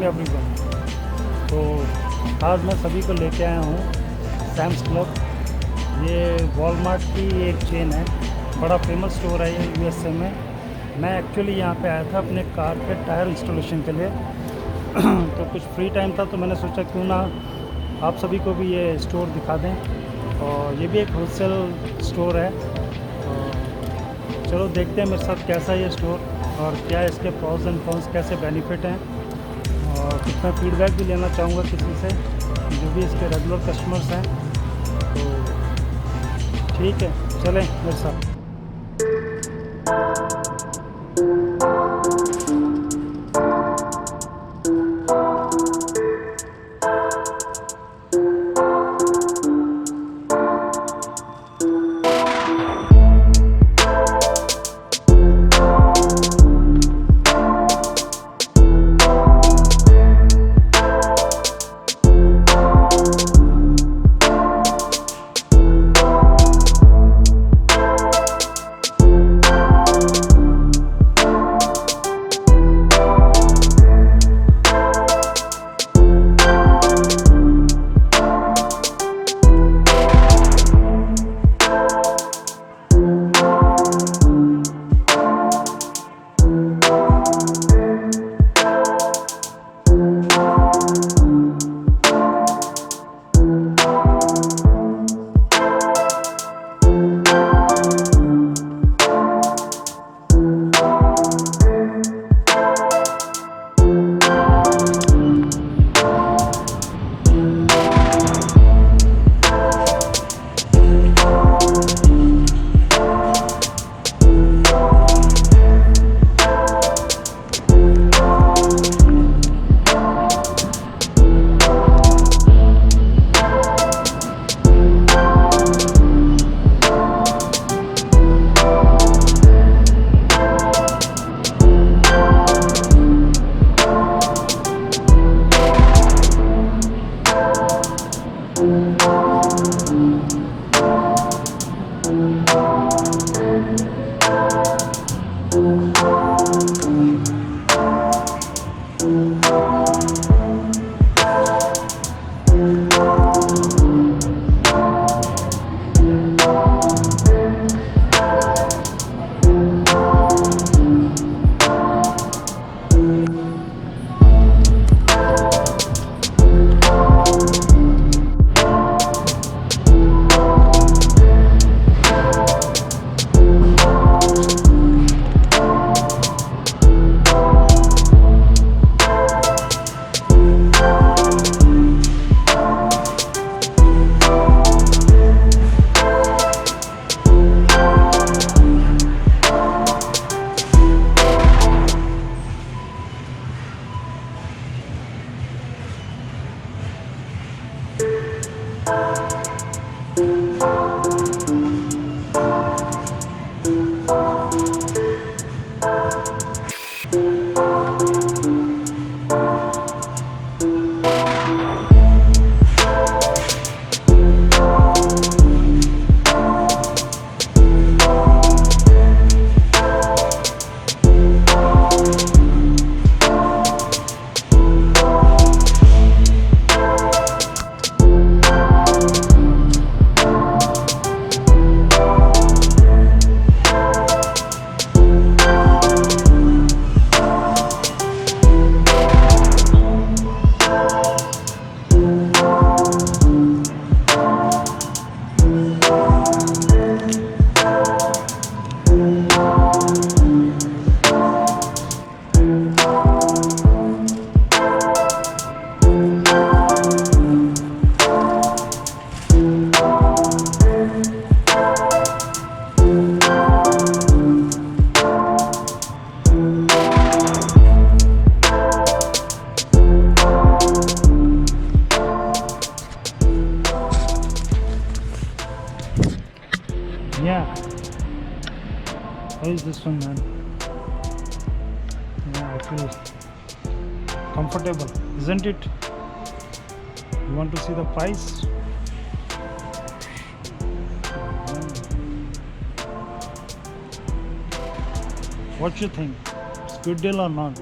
Everyone. तो आज मैं सभी को लेके आया हूँ सैम्स क्लब। ये वॉलमार्ट की एक चेन है, बड़ा फेमस स्टोर है ये यूएसए में। मैं एक्चुअली यहाँ पे आया था अपने कार के टायर इंस्टॉलेशन के लिए तो कुछ फ्री टाइम था तो मैंने सोचा क्यों ना आप सभी को भी ये स्टोर दिखा दें। और ये भी एक होलसेल स्टोर है। तो चलो देखते हैं मेरे साथ कैसा है ये स्टोर और क्या इसके प्रॉस एंड कॉन्स, कैसे बेनिफिट हैं। और कुछ मैं फीडबैक भी लेना चाहूँगा किसी से जो भी इसके रेगुलर कस्टमर्स हैं। तो ठीक है, चलें मेरे साथ। Yeah. How is this one, man? Yeah, I feel comfortable, isn't it? You want to see the price? What you think? It's good deal or not?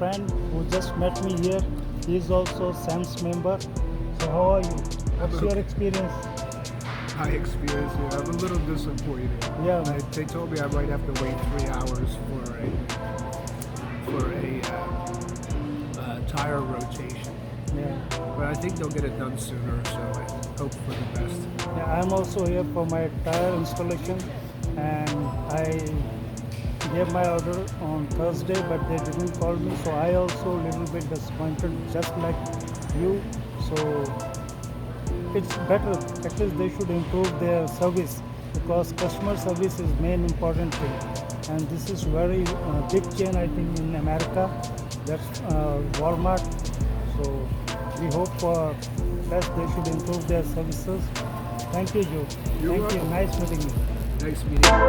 friend who just met me here. He is also SAM's member. So how are you? What's your experience? My experience here, I'm a little disappointed. Yeah. They told me I might have to wait 3 hours for a tire rotation. Yeah. But I think they'll get it done sooner, so I hope for the best. Yeah, I'm also here for my tire installation, and I gave my order on Thursday, but they didn't call me, so I also a little bit disappointed, just like you. So it's better. At least they should improve their service, because customer service is main important thing. And this is very big chain, I think, in America. That's Walmart. So we hope for best. They should improve their services. Thank you, Joe. You're Thank you. welcome. Nice meeting you. Nice meeting you.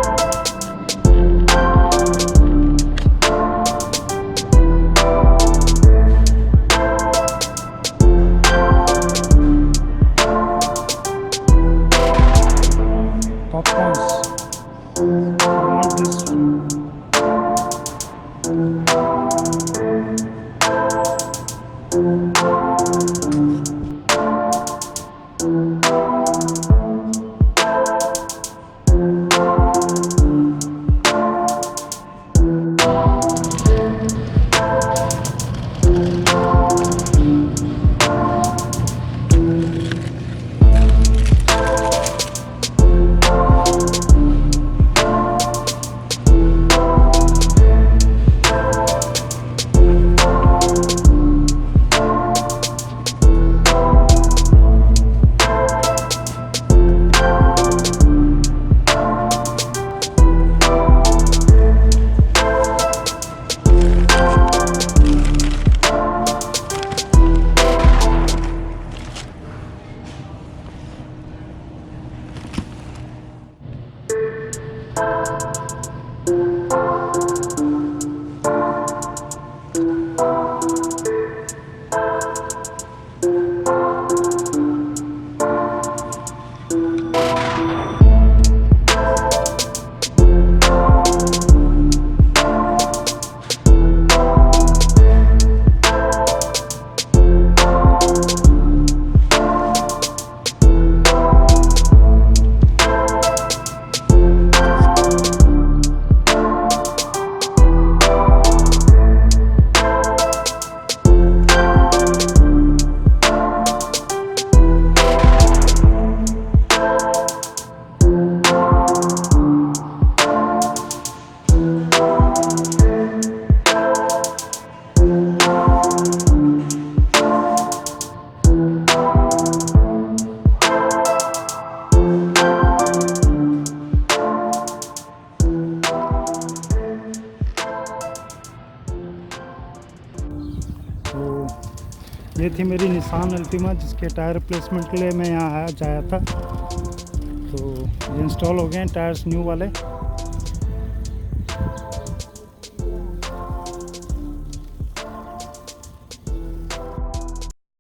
Popcorns. I want this one. ये थी मेरी Nissan Ultima, जिसके tyre replacement के लिए मैं यहाँ आया था। तो ये इंस्टॉल हो गए हैं टायर्स न्यू वाले।